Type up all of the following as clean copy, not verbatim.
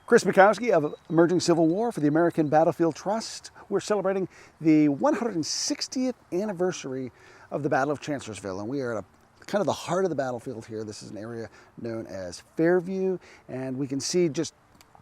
Chris Mackowski of Emerging Civil War for the American Battlefield Trust. We're celebrating the 160th anniversary of the Battle of Chancellorsville, and we are at kind of the heart of the battlefield here. This is an area known as Fairview, and we can see just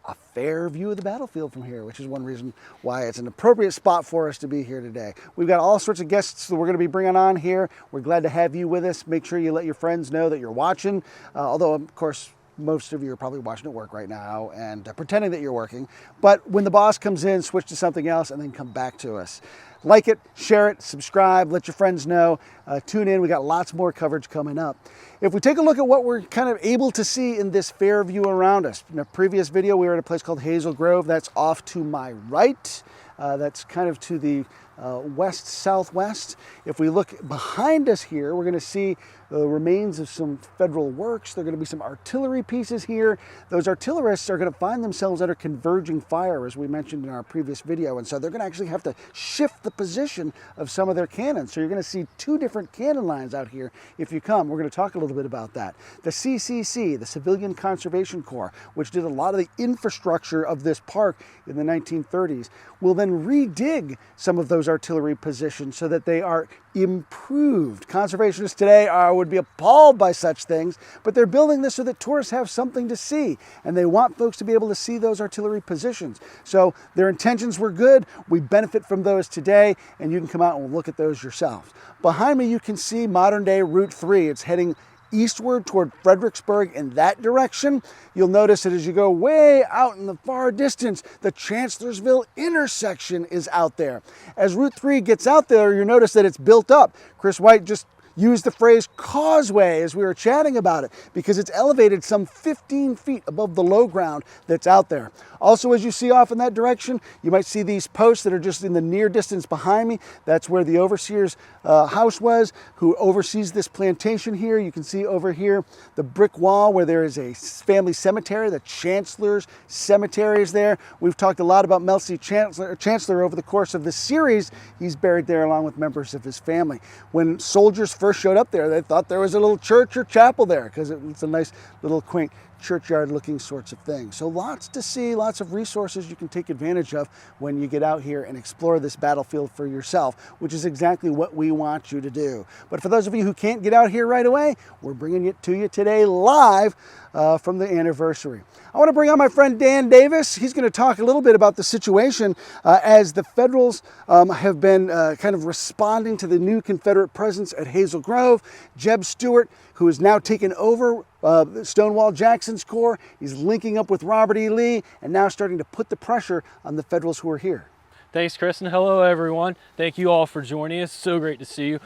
a fair view of the battlefield from here, which is one reason why it's an appropriate spot for us to be here today. We've got all sorts of guests that we're going to be bringing on here. We're glad to have you with us. Make sure you let your friends know that you're watching, although of course most of you are probably watching at work right now and pretending that you're working. But when the boss comes in, switch to something else and then come back to us. Like it, share it, subscribe, let your friends know. Tune in, we got lots more coverage coming up. If we take a look at what we're kind of able to see in this fair view around us. In a previous video, we were at a place called Hazel Grove. That's off to my right. That's kind of to the west-southwest. If we look behind us here, we're going to see the remains of some federal works. There are going to be some artillery pieces here. Those artillerists are going to find themselves under converging fire, as we mentioned in our previous video, and so they're going to actually have to shift the position of some of their cannons. So you're going to see two different cannon lines out here if you come. We're going to talk a little bit about that. The CCC, the Civilian Conservation Corps, which did a lot of the infrastructure of this park in the 1930s, will then redig some of those artillery positions so that they are improved. Conservationists today would be appalled by such things, but they're building this so that tourists have something to see, and they want folks to be able to see those artillery positions. So their intentions were good. We benefit from those today, and you can come out and look at those yourselves. Behind me, you can see modern-day Route 3. It's heading eastward toward Fredericksburg in that direction. You'll notice that as you go way out in the far distance, the Chancellorsville intersection is out there. As Route 3 gets out there, you'll notice that it's built up. Kris White just used the phrase causeway as we were chatting about it because it's elevated some 15 feet above the low ground that's out there. Also, as you see off in that direction, you might see these posts that are just in the near distance behind me. That's where the overseer's house was, who oversees this plantation here. You can see over here the brick wall where there is a family cemetery. The Chancellor's Cemetery is there. We've talked a lot about Melcy Chancellor over the course of this series. He's buried there along with members of his family. When soldiers first showed up there, they thought there was a little church or chapel there because it's a nice little quaint churchyard looking sorts of things. So lots to see, lots of resources you can take advantage of when you get out here and explore this battlefield for yourself, which is exactly what we want you to do. But for those of you who can't get out here right away, we're bringing it to you today live from the anniversary. I want to bring on my friend Dan Davis. He's going to talk a little bit about the situation as the Federals have been kind of responding to the new Confederate presence at Hazel Grove. Jeb Stuart, who has now taken over Stonewall Jackson's corps, he's linking up with Robert E. Lee and now starting to put the pressure on the Federals who are here. Thanks, Chris, and hello, everyone. Thank you all for joining us. So great to see you.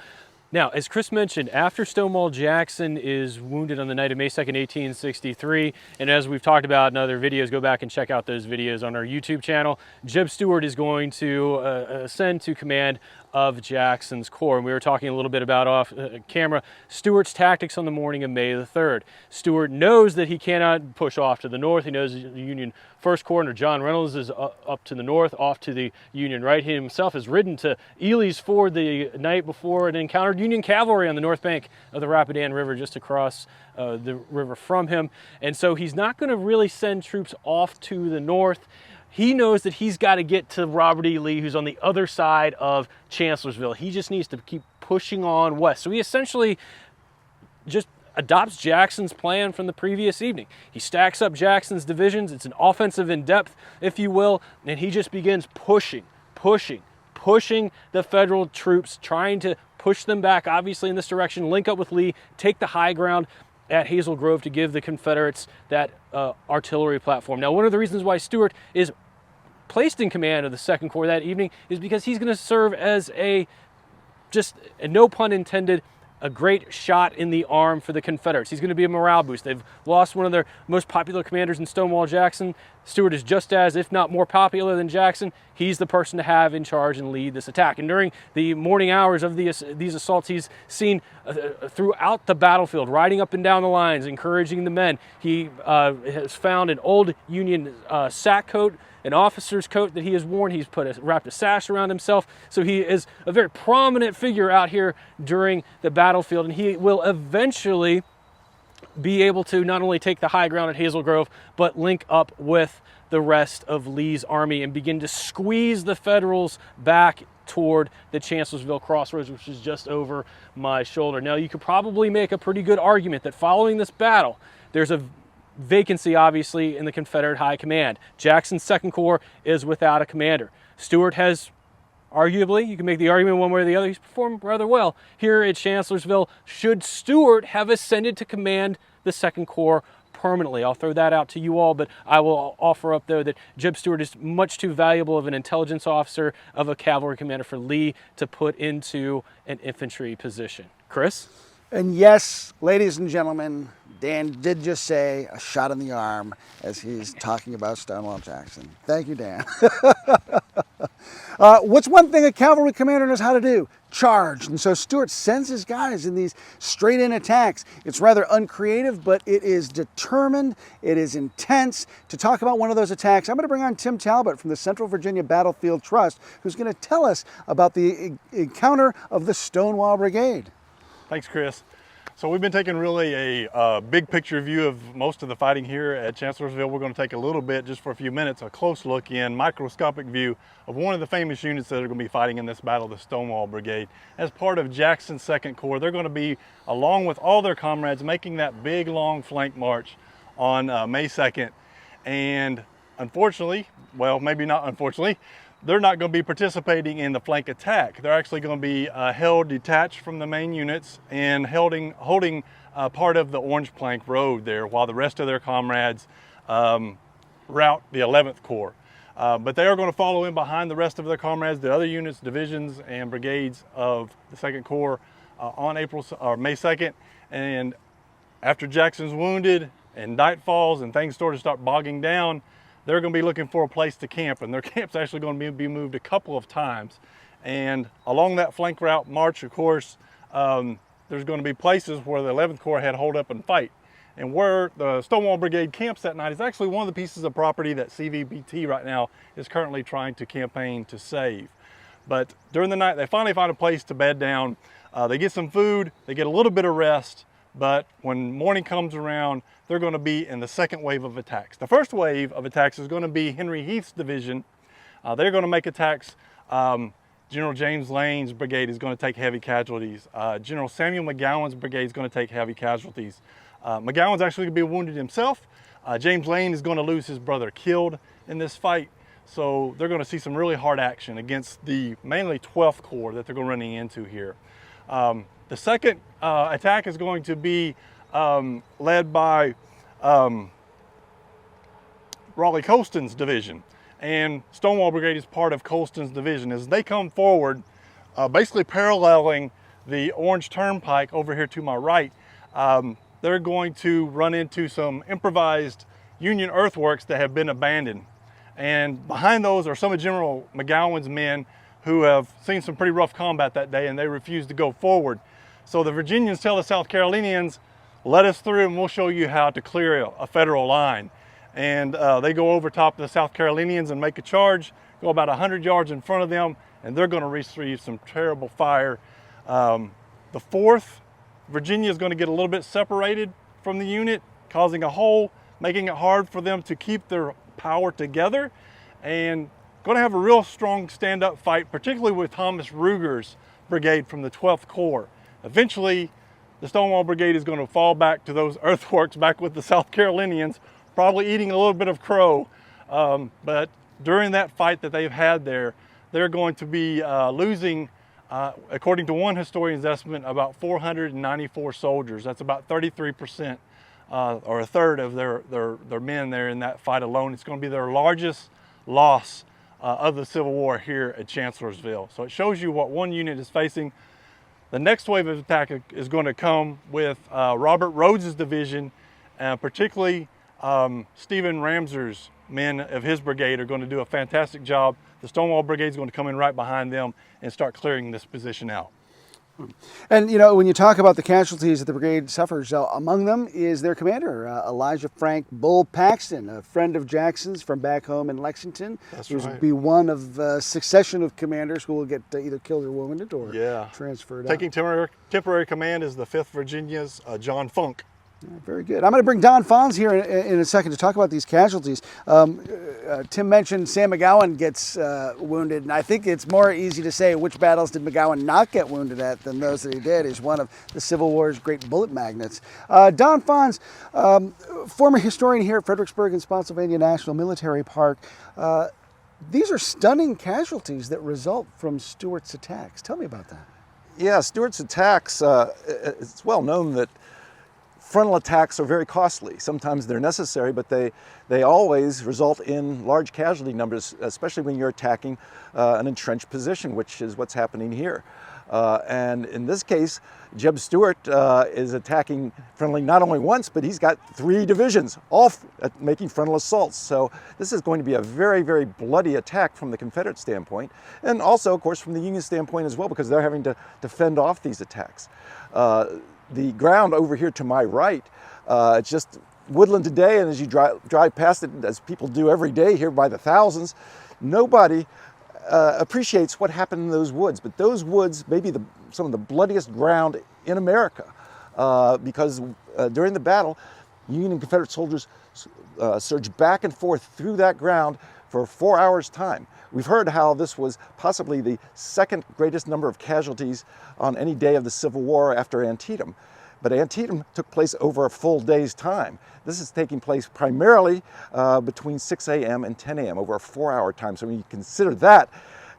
Now, as Chris mentioned, after Stonewall Jackson is wounded on the night of May 2nd, 1863, and as we've talked about in other videos, go back and check out those videos on our YouTube channel, Jeb Stuart is going to ascend to command of Jackson's corps. And we were talking a little bit about off camera, Stuart's tactics on the morning of May the 3rd. Stuart knows that he cannot push off to the north. He knows the Union First Corps under John Reynolds is up to the north, off to the Union right. He himself has ridden to Ely's Ford the night before and encountered Union cavalry on the north bank of the Rapidan River just across the river from him. And so he's not going to really send troops off to the north. He knows that he's got to get to Robert E. Lee, who's on the other side of Chancellorsville. He just needs to keep pushing on west. So he essentially just adopts Jackson's plan from the previous evening. He stacks up Jackson's divisions. It's an offensive in depth, if you will, and he just begins pushing the Federal troops, trying to push them back, obviously, in this direction, link up with Lee, take the high ground at Hazel Grove to give the Confederates that artillery platform. Now, one of the reasons why Stuart is placed in command of the Second Corps that evening is because he's going to serve as no pun intended, a great shot in the arm for the Confederates. He's going to be a morale boost. They've lost one of their most popular commanders in Stonewall Jackson. Stuart is just as, if not more popular than Jackson. He's the person to have in charge and lead this attack. And during the morning hours of these assaults, he's seen throughout the battlefield, riding up and down the lines, encouraging the men. He has found an old Union sack coat, an officer's coat that he has worn. He's wrapped a sash around himself. So he is a very prominent figure out here during the battlefield, and he will eventually be able to not only take the high ground at Hazel Grove, but link up with the rest of Lee's army and begin to squeeze the Federals back toward the Chancellorsville crossroads, which is just over my shoulder. Now, you could probably make a pretty good argument that following this battle, there's a vacancy, obviously, in the Confederate High Command. Jackson's Second Corps is without a commander. Stuart has, arguably, you can make the argument one way or the other, he's performed rather well here at Chancellorsville. Should Stuart have ascended to command the Second Corps permanently? I'll throw that out to you all, but I will offer up, though, that Jeb Stuart is much too valuable of an intelligence officer, of a cavalry commander for Lee to put into an infantry position. Chris? And yes, ladies and gentlemen, Dan did just say a shot in the arm as he's talking about Stonewall Jackson. Thank you, Dan. What's one thing a cavalry commander knows how to do? Charge. And so Stuart sends his guys in these straight-in attacks. It's rather uncreative, but it is determined, it is intense. To talk about one of those attacks, I'm going to bring on Tim Talbott from the Central Virginia Battlefield Trust, who's going to tell us about the encounter of the Stonewall Brigade. Thanks, Chris. So we've been taking really a big picture view of most of the fighting here at Chancellorsville. We're going to take a little bit, just for a few minutes, a close look in, microscopic view of one of the famous units that are going to be fighting in this battle, the Stonewall Brigade. As part of Jackson's Second Corps, they're going to be, along with all their comrades, making that big, long flank march on May 2nd. And unfortunately, well, maybe not unfortunately, they're not going to be participating in the flank attack. They're actually going to be held detached from the main units and holding part of the Orange Plank Road there while the rest of their comrades route the 11th Corps. But they are going to follow in behind the rest of their comrades, the other units, divisions, and brigades of the 2nd Corps on May 2nd. And after Jackson's wounded and night falls and things start bogging down, they're going to be looking for a place to camp, and their camp's actually going to be moved a couple of times. And along that flank route march, of course, there's going to be places where the 11th Corps had hold up and fight. And where the Stonewall Brigade camps that night is actually one of the pieces of property that CVBT right now is currently trying to campaign to save. But during the night, they finally find a place to bed down. They get some food, they get a little bit of rest, but when morning comes around, they're going to be in the second wave of attacks. The first wave of attacks is going to be Henry Heath's division. They're going to make attacks. General James Lane's brigade is going to take heavy casualties. General Samuel McGowan's brigade is going to take heavy casualties. McGowan's actually going to be wounded himself. James Lane is going to lose his brother killed in this fight. So they're going to see some really hard action against the mainly 12th Corps that they're going to run into here. The second attack is going to be led by Raleigh Colston's division, and Stonewall Brigade is part of Colston's division. As they come forward, basically paralleling the Orange Turnpike over here to my right, they're going to run into some improvised Union earthworks that have been abandoned. And behind those are some of General McGowan's men who have seen some pretty rough combat that day, and they refuse to go forward. So the Virginians tell the South Carolinians, let us through and we'll show you how to clear a Federal line. And they go over top of the South Carolinians and make a charge, go about 100 yards in front of them, and they're going to receive some terrible fire. The 4th, Virginia is going to get a little bit separated from the unit, causing a hole, making it hard for them to keep their power together, and going to have a real strong stand-up fight, particularly with Thomas Ruger's brigade from the 12th Corps. Eventually, the Stonewall Brigade is going to fall back to those earthworks back with the South Carolinians, probably eating a little bit of crow. But during that fight that they've had there, they're going to be losing, according to one historian's estimate, about 494 soldiers. That's about 33%, or a third of their men there in that fight alone. It's going to be their largest loss of the Civil War here at Chancellorsville. So it shows you what one unit is facing. The next wave of attack is going to come with Robert Rhodes's division, particularly Stephen Ramser's men of his brigade are going to do a fantastic job. The Stonewall Brigade is going to come in right behind them and start clearing this position out. And, you know, when you talk about the casualties that the brigade suffers, among them is their commander, Elijah Frank Bull Paxton, a friend of Jackson's from back home in Lexington. That's who's right. Be one of a succession of commanders who will get either killed or wounded or transferred out. Taking temporary command is the 5th Virginia's John Funk. Very good. I'm going to bring Don Pfanz here in a second to talk about these casualties. Tim mentioned Sam McGowan gets wounded, and I think it's more easy to say which battles did McGowan not get wounded at than those that he did. He's one of the Civil War's great bullet magnets. Don Pfanz, former historian here at Fredericksburg and Spotsylvania National Military Park. These are stunning casualties that result from Stuart's attacks. Tell me about that. Yeah, Stuart's attacks, it's well known that frontal attacks are very costly. Sometimes they're necessary, but they always result in large casualty numbers, especially when you're attacking an entrenched position, which is what's happening here. And in this case, Jeb Stuart is attacking frontally not only once, but he's got 3 divisions, all making frontal assaults. So this is going to be a very, very bloody attack from the Confederate standpoint, and also, of course, from the Union standpoint as well, because they're having to fend off these attacks. The ground over here to my right, it's just woodland today, and as you drive past it, as people do every day here by the thousands, nobody appreciates what happened in those woods. But those woods may be some of the bloodiest ground in America, because during the battle, Union and Confederate soldiers surged back and forth through that ground for 4 hours' time. We've heard how this was possibly the second greatest number of casualties on any day of the Civil War after Antietam. But Antietam took place over a full day's time. This is taking place primarily between 6 a.m. and 10 a.m., over a 4-hour time. So when you consider that,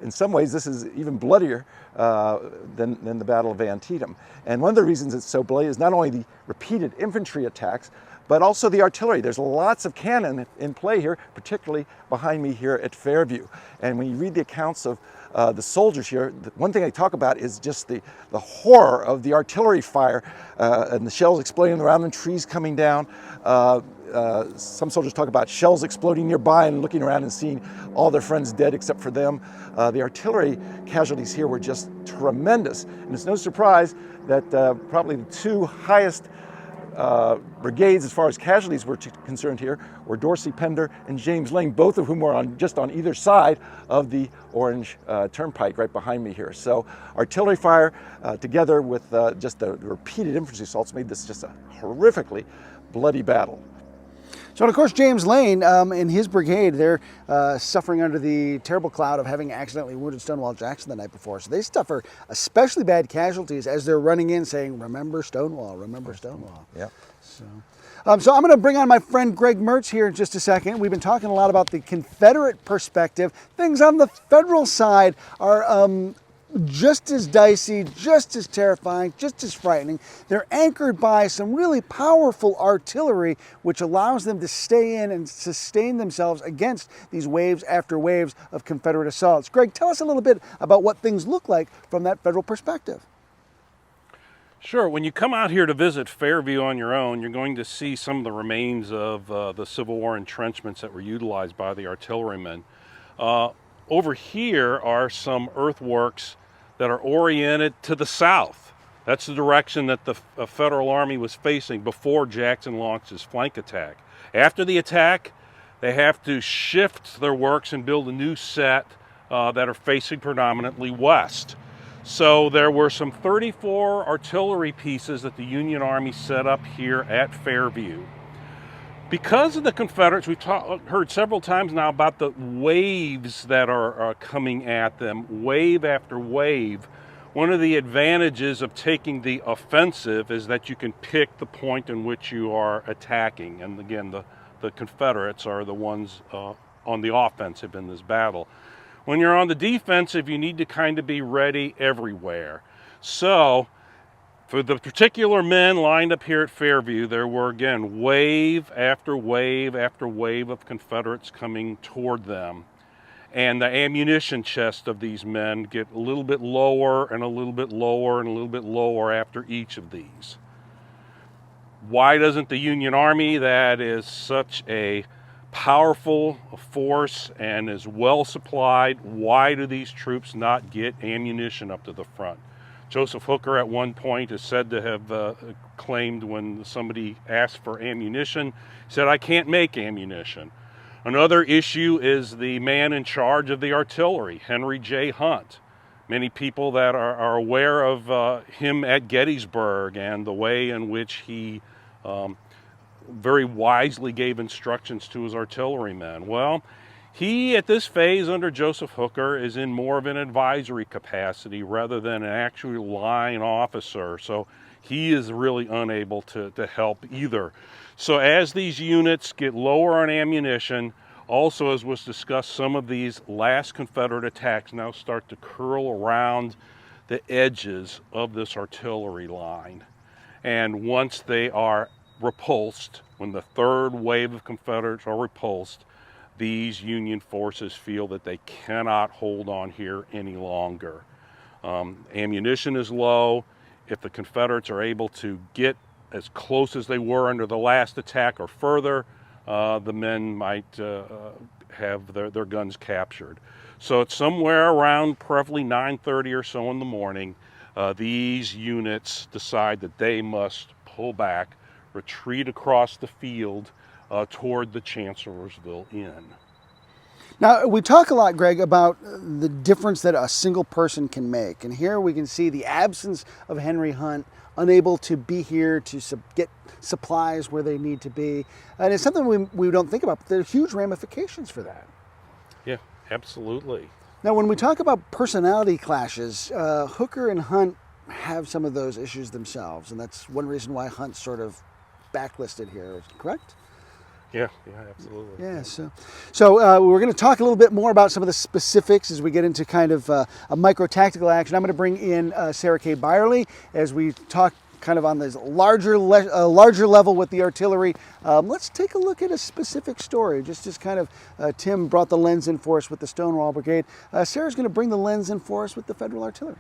in some ways this is even bloodier than the Battle of Antietam. And one of the reasons it's so bloody is not only the repeated infantry attacks, but also the artillery. There's lots of cannon in play here, particularly behind me here at Fairview. And when you read the accounts of the soldiers here, one thing they talk about is just the horror of the artillery fire and the shells exploding around them, trees coming down. Some soldiers talk about shells exploding nearby and looking around and seeing all their friends dead except for them. The artillery casualties here were just tremendous. And it's no surprise that probably the 2 highest brigades as far as casualties were concerned here were Dorsey Pender and James Lane, both of whom were just on either side of the Orange Turnpike right behind me here. So artillery fire together with just the repeated infantry assaults made this just a horrifically bloody battle. So, and of course, James Lane and his brigade, they're suffering under the terrible cloud of having accidentally wounded Stonewall Jackson the night before. So they suffer especially bad casualties as they're running in saying, "Remember Stonewall, remember Stonewall." Yeah. So I'm going to bring on my friend Greg Mertz here in just a second. We've been talking a lot about the Confederate perspective. Things on the federal side are just as dicey, just as terrifying, just as frightening. They're anchored by some really powerful artillery, which allows them to stay in and sustain themselves against these waves after waves of Confederate assaults. Greg, tell us a little bit about what things look like from that federal perspective. Sure. When you come out here to visit Fairview on your own, you're going to see some of the remains of the Civil War entrenchments that were utilized by the artillerymen. Over here are some earthworks that are oriented to the south. That's the direction that the Federal Army was facing before Jackson launched his flank attack. After the attack, they have to shift their works and build a new set that are facing predominantly west. So there were some 34 artillery pieces that the Union Army set up here at Fairview. Because of the Confederates, we've heard several times now about the waves that are coming at them, wave after wave. One of the advantages of taking the offensive is that you can pick the point in which you are attacking. And again, the Confederates are the ones on the offensive in this battle. When you're on the defensive, you need to kind of be ready everywhere. So, for the particular men lined up here at Fairview, there were, again, wave after wave after wave of Confederates coming toward them. And the ammunition chest of these men get a little bit lower and a little bit lower and a little bit lower after each of these. Why doesn't the Union Army, that is such a powerful force and is well supplied, why do these troops not get ammunition up to the front? Joseph Hooker at one point is said to have claimed when somebody asked for ammunition, he said, "I can't make ammunition." Another issue is the man in charge of the artillery, Henry J. Hunt. Many people that are aware of him at Gettysburg and the way in which he very wisely gave instructions to his artillerymen. Well, he, at this phase under Joseph Hooker, is in more of an advisory capacity rather than an actual line officer. So he is really unable to help either. So as these units get lower on ammunition, also as was discussed, some of these last Confederate attacks now start to curl around the edges of this artillery line. And once they are repulsed, when the third wave of Confederates are repulsed, these Union forces feel that they cannot hold on here any longer. Ammunition is low. If the Confederates are able to get as close as they were under the last attack or further, the men might have their guns captured. So it's somewhere around probably 9:30 or so in the morning, these units decide that they must pull back, retreat across the field toward the Chancellorsville Inn. Now, we talk a lot, Greg, about the difference that a single person can make. And here we can see the absence of Henry Hunt, unable to be here to get supplies where they need to be. And it's something we don't think about, but there are huge ramifications for that. Yeah, absolutely. Now, when we talk about personality clashes, Hooker and Hunt have some of those issues themselves. And that's one reason why Hunt's sort of backlisted here, correct? Yeah, absolutely. Yeah, so we're going to talk a little bit more about some of the specifics as we get into kind of a micro-tactical action. I'm going to bring in Sarah Kay Bierle as we talk kind of on this larger level with the artillery. Let's take a look at a specific story. Just kind of, Tim brought the lens in for us with the Stonewall Brigade. Sarah's going to bring the lens in for us with the Federal Artillery.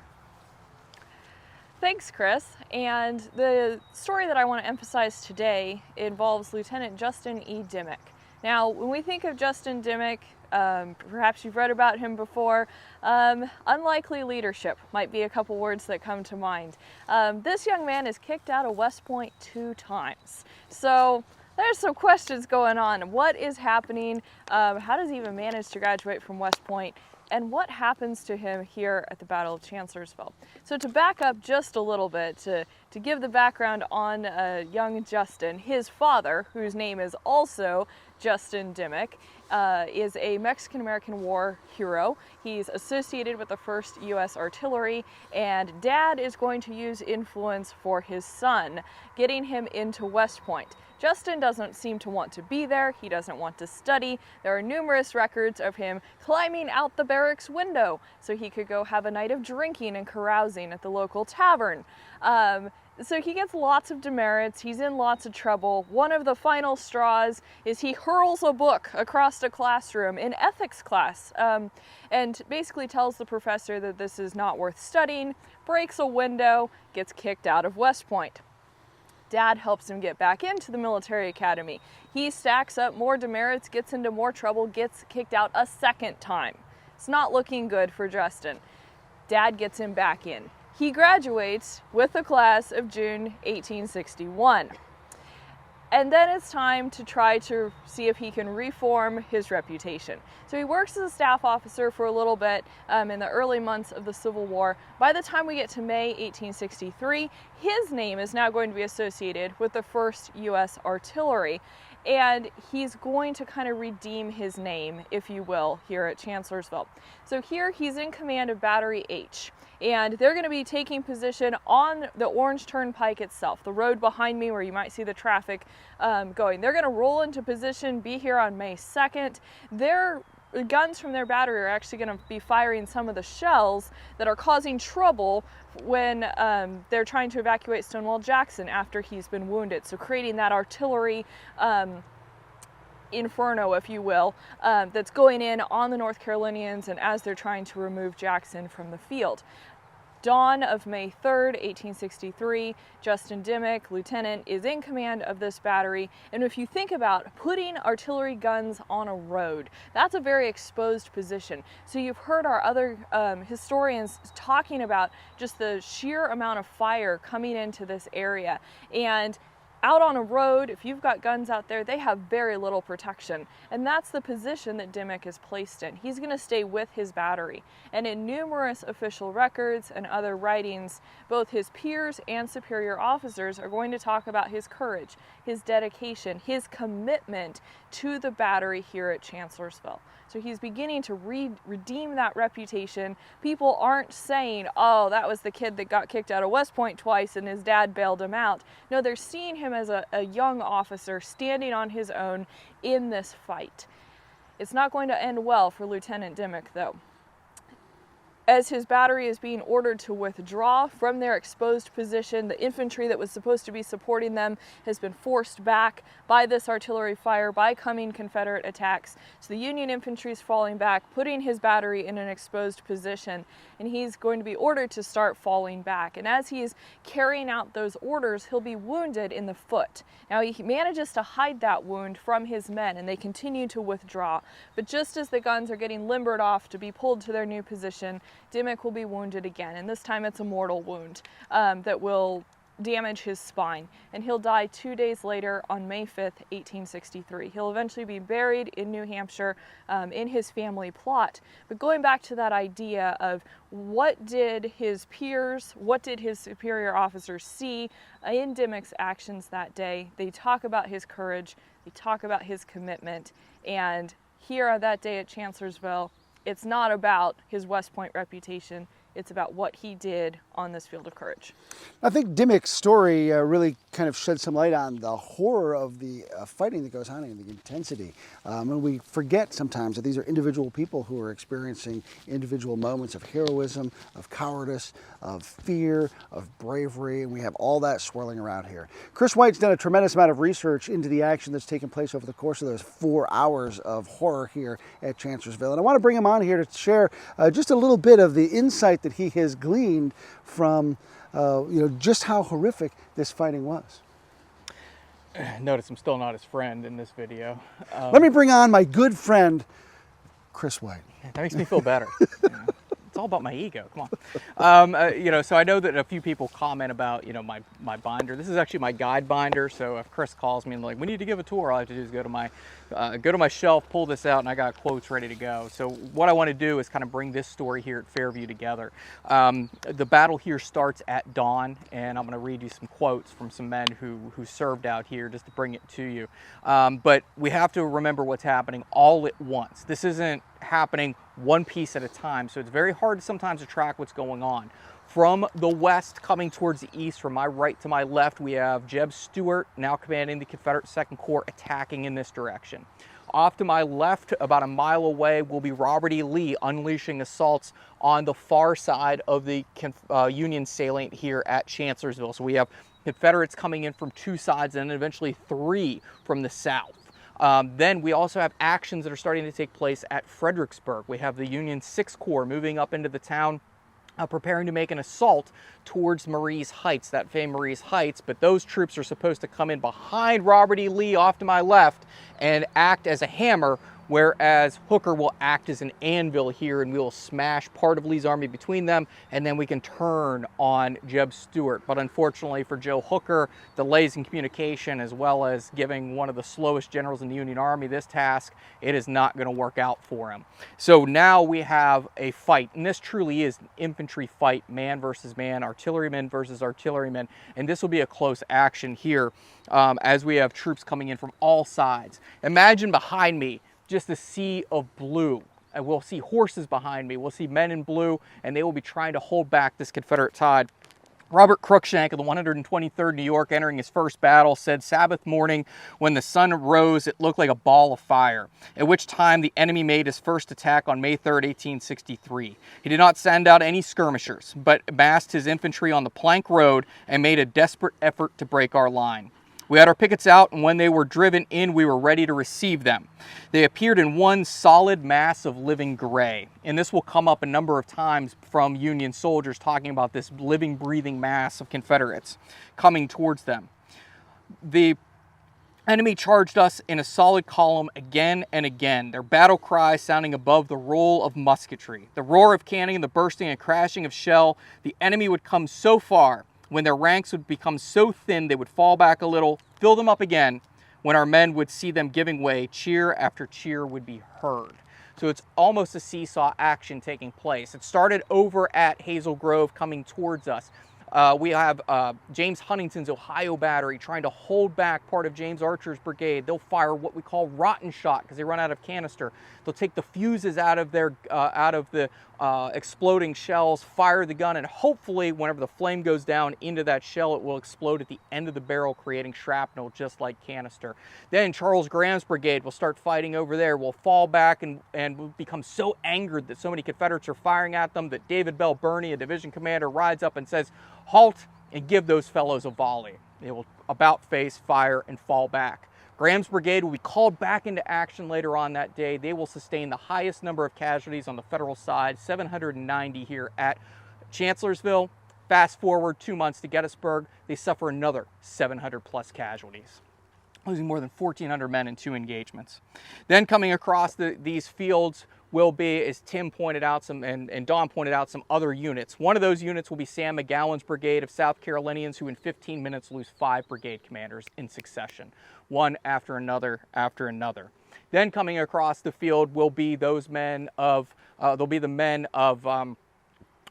Thanks, Chris. And the story that I want to emphasize today involves Lieutenant Justin E. Dimmick. Now, when we think of Justin Dimmick, perhaps you've read about him before, unlikely leadership might be a couple words that come to mind. This young man is kicked out of West Point 2 times. So there's some questions going on. What is happening? How does he even manage to graduate from West Point? And what happens to him here at the Battle of Chancellorsville? So to back up just a little bit, to give the background on young Justin, his father, whose name is also Justin Dimmick, is a Mexican-American War hero. He's associated with the 1st U.S. Artillery, and Dad is going to use influence for his son, getting him into West Point. Justin doesn't seem to want to be there. He doesn't want to study. There are numerous records of him climbing out the barracks window so he could go have a night of drinking and carousing at the local tavern. So he gets lots of demerits. He's in lots of trouble. One of the final straws is he hurls a book across the classroom in ethics class and basically tells the professor that this is not worth studying, breaks a window, gets kicked out of West Point. Dad helps him get back into the military academy. He stacks up more demerits, gets into more trouble, gets kicked out a second time. It's not looking good for Justin. Dad gets him back in. He graduates with the class of June 1861. And then it's time to try to see if he can reform his reputation. So he works as a staff officer for a little bit in the early months of the Civil War. By the time we get to May 1863, his name is now going to be associated with the 1st U.S. Artillery. And he's going to kind of redeem his name, if you will, here at Chancellorsville. So here he's in command of Battery H. And they're going to be taking position on the Orange Turnpike itself, the road behind me where you might see the traffic going. They're going to roll into position, be here on May 2nd. Their guns from their battery are actually going to be firing some of the shells that are causing trouble when they're trying to evacuate Stonewall Jackson after he's been wounded. So creating that artillery inferno, if you will, that's going in on the North Carolinians and as they're trying to remove Jackson from the field. Dawn of May 3rd, 1863, Justin Dimmick, lieutenant, is in command of this battery. And if you think about putting artillery guns on a road, that's a very exposed position. So you've heard our other historians talking about just the sheer amount of fire coming into this area. And out on a road, if you've got guns out there, they have very little protection. And that's the position that Dimmick is placed in. He's going to stay with his battery. And in numerous official records and other writings, both his peers and superior officers are going to talk about his courage, his dedication, his commitment to the battery here at Chancellorsville. So he's beginning to redeem that reputation. People aren't saying, oh, that was the kid that got kicked out of West Point twice and his dad bailed him out. No, they're seeing him as a young officer standing on his own in this fight. It's not going to end well for Lieutenant Dimmick, though. As his battery is being ordered to withdraw from their exposed position, the infantry that was supposed to be supporting them has been forced back by this artillery fire, by coming Confederate attacks. So the Union infantry is falling back, putting his battery in an exposed position, and he's going to be ordered to start falling back. And as he is carrying out those orders, he'll be wounded in the foot. Now he manages to hide that wound from his men, and they continue to withdraw. But just as the guns are getting limbered off to be pulled to their new position, Dimmick will be wounded again, and this time it's a mortal wound that will damage his spine, and he'll die 2 days later on May 5th, 1863. He'll eventually be buried in New Hampshire in his family plot. But going back to that idea of what did his peers, what did his superior officers see in Dimmick's actions that day, they talk about his courage, they talk about his commitment, and here on that day at Chancellorsville, it's not about his West Point reputation, it's about what he did on this field of courage. I think Dimmick's story really kind of shed some light on the horror of the fighting that goes on and the intensity. And we forget sometimes that these are individual people who are experiencing individual moments of heroism, of cowardice, of fear, of bravery, and we have all that swirling around here. Kris White's done a tremendous amount of research into the action that's taken place over the course of those 4 hours of horror here at Chancellorsville. And I want to bring him on here to share just a little bit of the insight that he has gleaned from just how horrific this fighting was. Notice I'm still not his friend in this video. Let me bring on my good friend, Kris White. That makes me feel better. It's all about my ego. Come on. So I know that a few people comment about, my binder. This is actually my guide binder. So if Chris calls me and like, we need to give a tour, all I have to do is go to my shelf, pull this out, and I got quotes ready to go. So what I want to do is kind of bring this story here at Fairview together. The battle here starts at dawn, and I'm going to read you some quotes from some men who served out here just to bring it to you. But we have to remember what's happening all at once. This isn't happening one piece at a time, so it's very hard sometimes to track what's going on. From the west coming towards the east, from my right to my left, we have Jeb Stuart, now commanding the Confederate 2nd Corps, attacking in this direction. Off to my left, about a mile away, will be Robert E. Lee unleashing assaults on the far side of the Union salient here at Chancellorsville. So we have Confederates coming in from 2 sides and eventually 3 from the south. Then we also have actions that are starting to take place at Fredericksburg. We have the Union 6th Corps moving up into the town, preparing to make an assault towards Marie's Heights, that famed Marie's Heights, but those troops are supposed to come in behind Robert E. Lee off to my left and act as a hammer, whereas Hooker will act as an anvil here, and we will smash part of Lee's army between them, and then we can turn on Jeb Stuart. But unfortunately for Joe Hooker, delays in communication, as well as giving one of the slowest generals in the Union Army this task, it is not going to work out for him. So now we have a fight, and this truly is an infantry fight, man versus man, artilleryman versus artilleryman, and this will be a close action here as we have troops coming in from all sides. Imagine behind me just a sea of blue, and we'll see horses behind me. We'll see men in blue, and they will be trying to hold back this Confederate tide. Robert Cruikshank of the 123rd New York, entering his first battle, said Sabbath morning when the sun rose, it looked like a ball of fire, at which time the enemy made his first attack on May 3rd, 1863. He did not send out any skirmishers, but massed his infantry on the plank road and made a desperate effort to break our line. We had our pickets out, and when they were driven in, we were ready to receive them. They appeared in one solid mass of living gray. And this will come up a number of times from Union soldiers talking about this living, breathing mass of Confederates coming towards them. The enemy charged us in a solid column again and again, their battle cry sounding above the roll of musketry, the roar of cannon, the bursting and crashing of shell. The enemy would come so far, when their ranks would become so thin they would fall back a little, fill them up again. When our men would see them giving way, cheer after cheer would be heard. So it's almost a seesaw action taking place. It started over at Hazel Grove coming towards us. We have James Huntington's Ohio Battery trying to hold back part of James Archer's brigade. They'll fire what we call rotten shot because they run out of canister. They'll take the fuses out of the exploding shells, fire the gun, and hopefully whenever the flame goes down into that shell, it will explode at the end of the barrel, creating shrapnel just like canister. Then Charles Graham's brigade will start fighting over there. Will fall back and will become so angered that so many Confederates are firing at them that David Bell Birney, a division commander, rides up and says, "Halt and give those fellows a volley." They will about face, fire, and fall back. Graham's brigade will be called back into action later on that day. They will sustain the highest number of casualties on the Federal side, 790 here at Chancellorsville. Fast forward 2 months to Gettysburg, they suffer another 700 plus casualties, losing more than 1,400 men in 2 engagements. Then coming across these fields will be, as Tim pointed out, and Don pointed out, some other units. One of those units will be Sam McGowan's brigade of South Carolinians, who in 15 minutes lose 5 brigade commanders in succession, one after another after another. Then coming across the field will be those men of, they'll be the men of a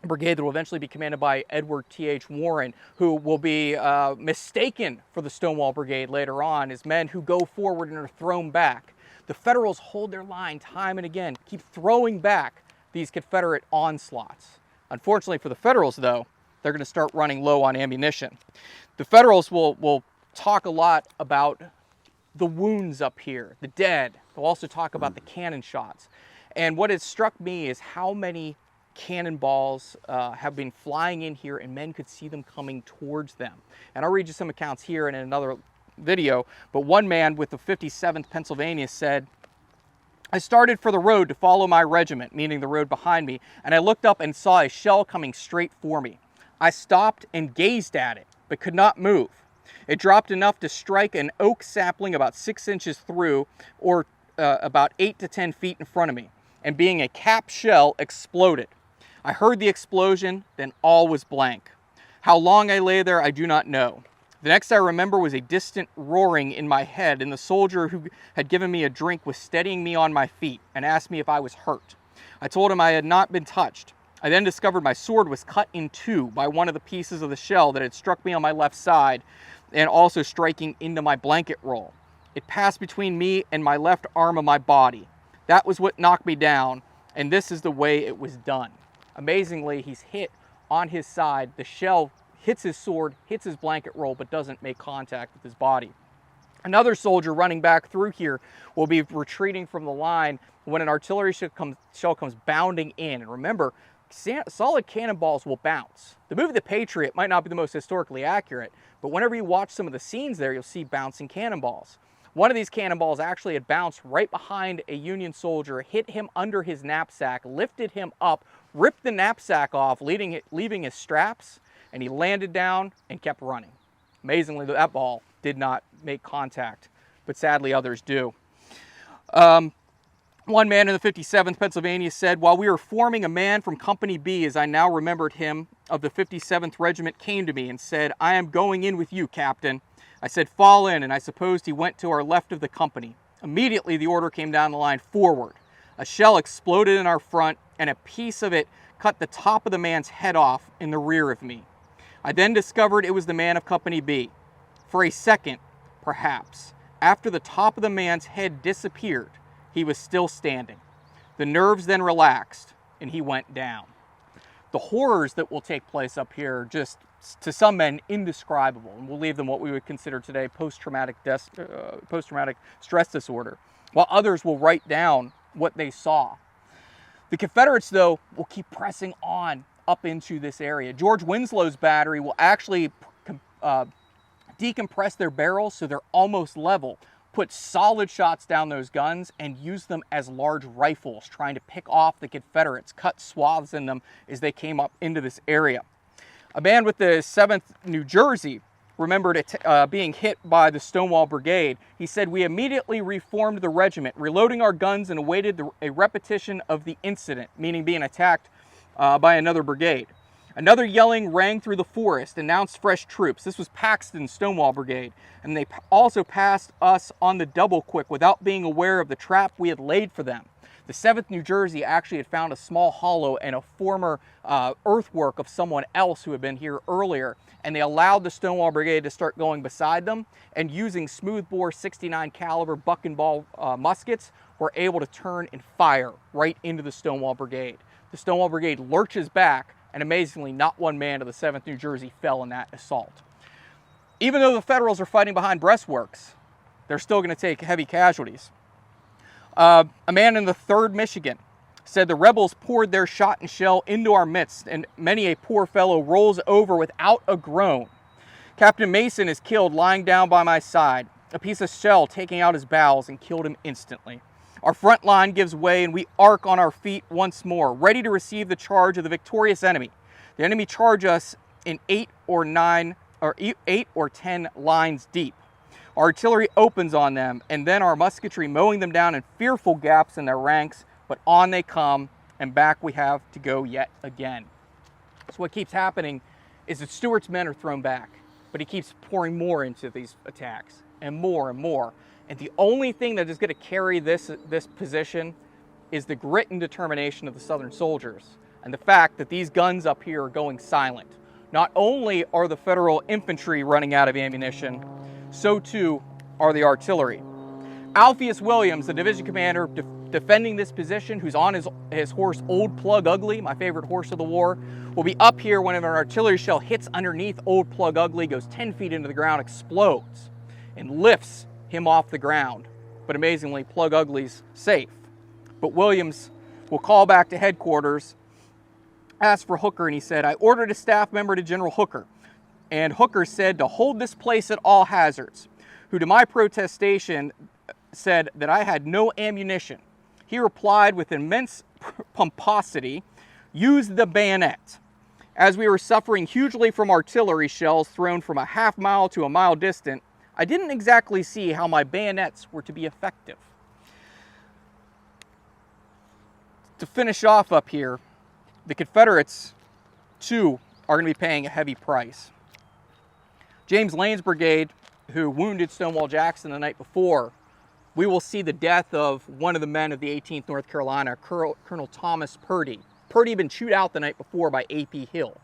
brigade that will eventually be commanded by Edward T.H. Warren, who will be mistaken for the Stonewall Brigade later on as men who go forward and are thrown back. The Federals hold their line time and again, keep throwing back these Confederate onslaughts. Unfortunately for the Federals, though, they're going to start running low on ammunition. The Federals will talk a lot about the wounds up here, the dead. They'll also talk about the cannon shots. And what has struck me is how many cannonballs have been flying in here and men could see them coming towards them. And I'll read you some accounts here and in another video, but one man with the 57th Pennsylvania said, "I started for the road to follow my regiment," meaning the road behind me, "and I looked up and saw a shell coming straight for me. I stopped and gazed at it, but could not move. It dropped enough to strike an oak sapling about 6 inches through, or about 8 to 10 feet in front of me, and being a cap shell, exploded. I heard the explosion, then all was blank. How long I lay there, I do not know. The next I remember was a distant roaring in my head, and the soldier who had given me a drink was steadying me on my feet and asked me if I was hurt. I told him I had not been touched. I then discovered my sword was cut in 2 by one of the pieces of the shell that had struck me on my left side and also striking into my blanket roll. It passed between me and my left arm of my body. That was what knocked me down, and this is the way it was done." Amazingly, he's hit on his side. The shell hits his sword, hits his blanket roll, but doesn't make contact with his body. Another soldier running back through here will be retreating from the line when an artillery shell comes bounding in. And remember, solid cannonballs will bounce. The movie The Patriot might not be the most historically accurate, but whenever you watch some of the scenes there, you'll see bouncing cannonballs. One of these cannonballs actually had bounced right behind a Union soldier, hit him under his knapsack, lifted him up, ripped the knapsack off, leaving his straps, and he landed down and kept running. Amazingly, that ball did not make contact, but sadly others do. One man in the 57th Pennsylvania said, "While we were forming, a man from Company B, as I now remembered him, of the 57th Regiment came to me and said, 'I am going in with you, Captain.' I said, 'Fall in,' and I supposed he went to our left of the company. Immediately the order came down the line, 'Forward.' A shell exploded in our front, and a piece of it cut the top of the man's head off in the rear of me. I then discovered it was the man of Company B. For a second, perhaps, after the top of the man's head disappeared, he was still standing. The nerves then relaxed, and he went down." The horrors that will take place up here are just, to some men, indescribable, and we'll leave them what we would consider today post-traumatic stress disorder, while others will write down what they saw. The Confederates, though, will keep pressing on up into this area. George Winslow's battery will actually decompress their barrels so they're almost level, put solid shots down those guns, and use them as large rifles, trying to pick off the Confederates, cut swaths in them as they came up into this area. A man with the 7th New Jersey remembered being hit by the Stonewall Brigade. He said, "We immediately reformed the regiment, reloading our guns, and awaited a repetition of the incident," meaning being attacked by another brigade. Another yelling rang through the forest, announced fresh troops. This was Paxton's Stonewall Brigade, and they also passed us on the double quick without being aware of the trap we had laid for them. The 7th New Jersey actually had found a small hollow and a former earthwork of someone else who had been here earlier, and they allowed the Stonewall Brigade to start going beside them, and using smoothbore 69 caliber buck and ball muskets, were able to turn and fire right into the Stonewall Brigade. The Stonewall Brigade lurches back, and amazingly, not one man of the 7th New Jersey fell in that assault. Even though the Federals are fighting behind breastworks, they're still going to take heavy casualties. A man in the 3rd Michigan said the rebels poured their shot and shell into our midst, and many a poor fellow rolls over without a groan. Captain Mason is killed lying down by my side, a piece of shell taking out his bowels and killed him instantly. Our front line gives way and we arc on our feet once more, ready to receive the charge of the victorious enemy. The enemy charge us in 8 or 10 lines deep. Artillery opens on them, and then our musketry mowing them down in fearful gaps in their ranks, but on they come, and back we have to go yet again. So what keeps happening is that Stuart's men are thrown back, but he keeps pouring more into these attacks, and more and more. And the only thing that is going to carry this position is the grit and determination of the Southern soldiers, and the fact that these guns up here are going silent. Not only are the Federal infantry running out of ammunition, so too are the artillery. Alpheus Williams, the division commander defending this position, who's on his horse Old Plug Ugly, my favorite horse of the war, will be up here when an artillery shell hits underneath Old Plug Ugly, goes 10 feet into the ground, explodes, and lifts him off the ground. But amazingly, Plug Ugly's safe. But Williams will call back to headquarters, asked for Hooker, and he said, I ordered a staff member to General Hooker. And Hooker said to hold this place at all hazards, who to my protestation said that I had no ammunition. He replied with immense pomposity, use the bayonet. As we were suffering hugely from artillery shells thrown from a half mile to a mile distant, I didn't exactly see how my bayonets were to be effective. To finish off up here, the Confederates, too, are going to be paying a heavy price. James Lane's brigade, who wounded Stonewall Jackson the night before, we will see the death of one of the men of the 18th North Carolina, Colonel Thomas Purdy. Purdy had been chewed out the night before by A.P. Hill,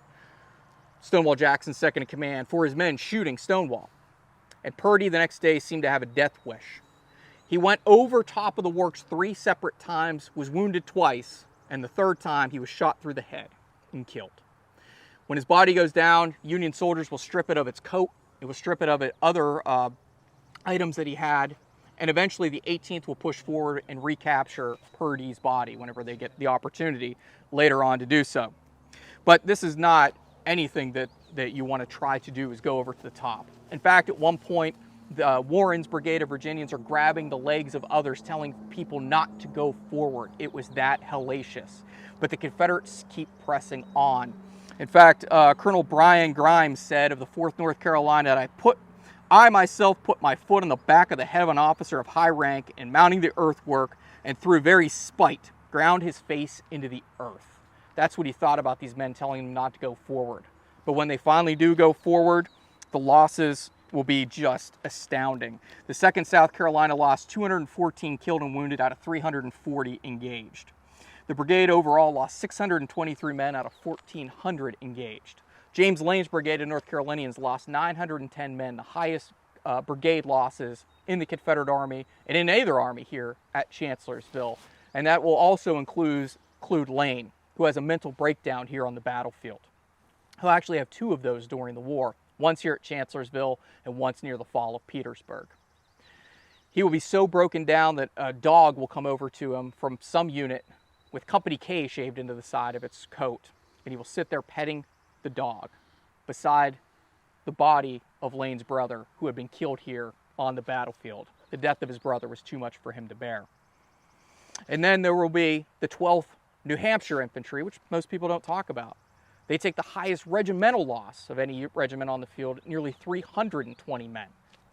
Stonewall Jackson's second in command, for his men shooting Stonewall. And Purdy the next day seemed to have a death wish. He went over top of the works 3 separate times, was wounded twice, and the 3rd time he was shot through the head and killed. When his body goes down, Union soldiers will strip it of its coat, it will strip it of other items that he had, and eventually the 18th will push forward and recapture Purdy's body whenever they get the opportunity later on to do so. But this is not anything that you want to try to do, is go over to the top. In fact, at one point, Warren's brigade of Virginians are grabbing the legs of others, telling people not to go forward. It was that hellacious. But the Confederates keep pressing on. In fact, Colonel Brian Grimes said of the 4th North Carolina that I myself put my foot on the back of the head of an officer of high rank and mounting the earthwork, and through very spite ground his face into the earth. That's what he thought about these men telling him not to go forward. But when they finally do go forward, the losses will be just astounding. The 2nd South Carolina lost 214 killed and wounded out of 340 engaged. The brigade overall lost 623 men out of 1,400 engaged. James Lane's brigade of North Carolinians lost 910 men, the highest brigade losses in the Confederate Army and in either army here at Chancellorsville. And that will also include Lane, who has a mental breakdown here on the battlefield. He'll actually have 2 of those during the war, once here at Chancellorsville and once near the fall of Petersburg. He will be so broken down that a dog will come over to him from some unit with Company K shaved into the side of its coat, and he will sit there petting the dog beside the body of Lane's brother, who had been killed here on the battlefield. The death of his brother was too much for him to bear. And then there will be the 12th New Hampshire Infantry, which most people don't talk about. They take the highest regimental loss of any regiment on the field, nearly 320 men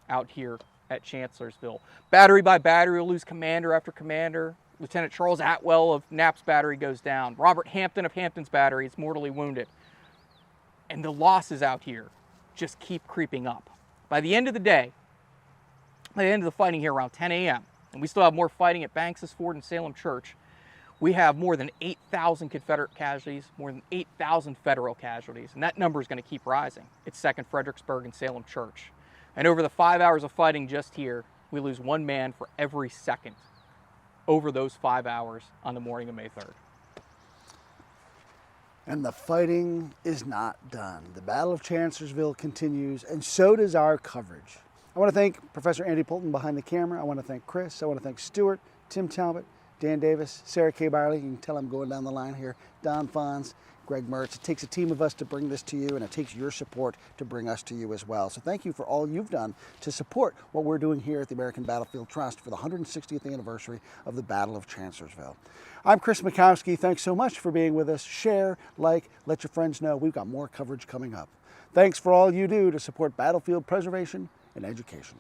out here at Chancellorsville. Battery by battery will lose commander after commander. Lieutenant Charles Atwell of Knapp's battery goes down. Robert Hampton of Hampton's battery is mortally wounded. And the losses out here just keep creeping up. By the end of the day, by the end of the fighting here around 10 a.m., and we still have more fighting at Banks's Ford and Salem Church, we have more than 8,000 Confederate casualties, more than 8,000 Federal casualties, and that number is going to keep rising at 2nd Fredericksburg and Salem Church. And over the 5 hours of fighting just here, we lose 1 man for every second over those 5 hours on the morning of May 3rd. And the fighting is not done. The Battle of Chancellorsville continues, and so does our coverage. I want to thank Professor Andy Poulton behind the camera. I want to thank Chris. I want to thank Stuart, Tim Talbott, Dan Davis, Sarah Kay Bierle. You can tell I'm going down the line here. Don Pfanz, Greg Mertz. It takes a team of us to bring this to you, and it takes your support to bring us to you as well. So thank you for all you've done to support what we're doing here at the American Battlefield Trust for the 160th anniversary of the Battle of Chancellorsville. I'm Chris Mackowski. Thanks so much for being with us. Share, like, let your friends know. We've got more coverage coming up. Thanks for all you do to support battlefield preservation and education.